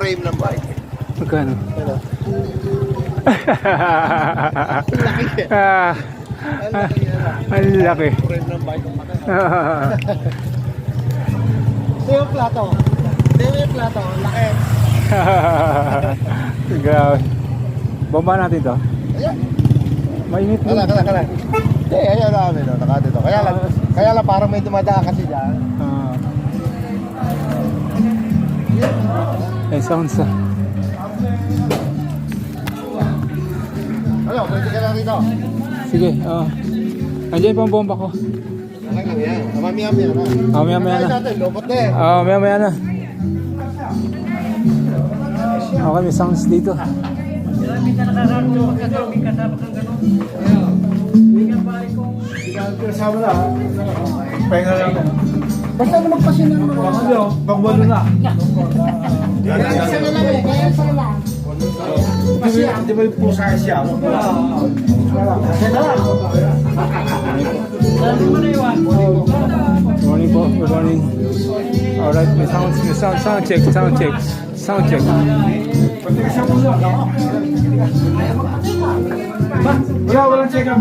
frame ng bike. Magkano? Ano? Ah, Ang laki yan. ang laki. Frame ng bike ang mata. Ito yung plato. Ito yung plato. Ang laki. Grabe. Bomba natin to. Ayan. Mainit din. Kala. Hindi, ayan namin. No? Naka dito. Kaya lang parang may dumadaan kasi dyan. Sounds. Ano, pwede ka lang dito. Sige, andiyan pa ang bomba ko. Okay lang yan. Mamaya-maya na. Mamaya na. natin, lobot na eh. Maya na. Okay, may sounds dito. Kasama na. Pahinga lang. Basta na magpasin ng mga. Pagwalo na. Isa na lang eh. Kaya isa na lang. Di ba yung pusa siya? Morning po, good morning. Alright, may sound check. Walang check up.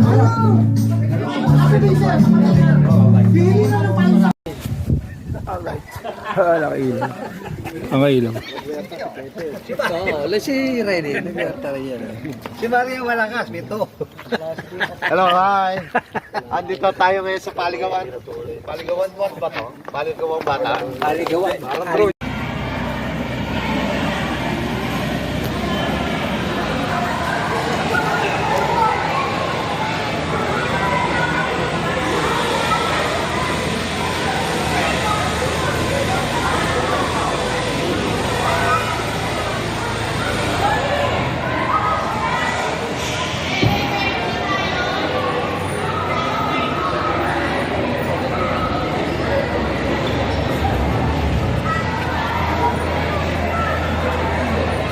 Nakailang. Ang kailang. Wala si Rene, nag-aartara yan. Si Mario Malakas, mito. Hello, hi. Andito tayo ngayon sa Paligawan. Paligawan 1 ba to? Paligawan Bata. Aligawan. Parang bro.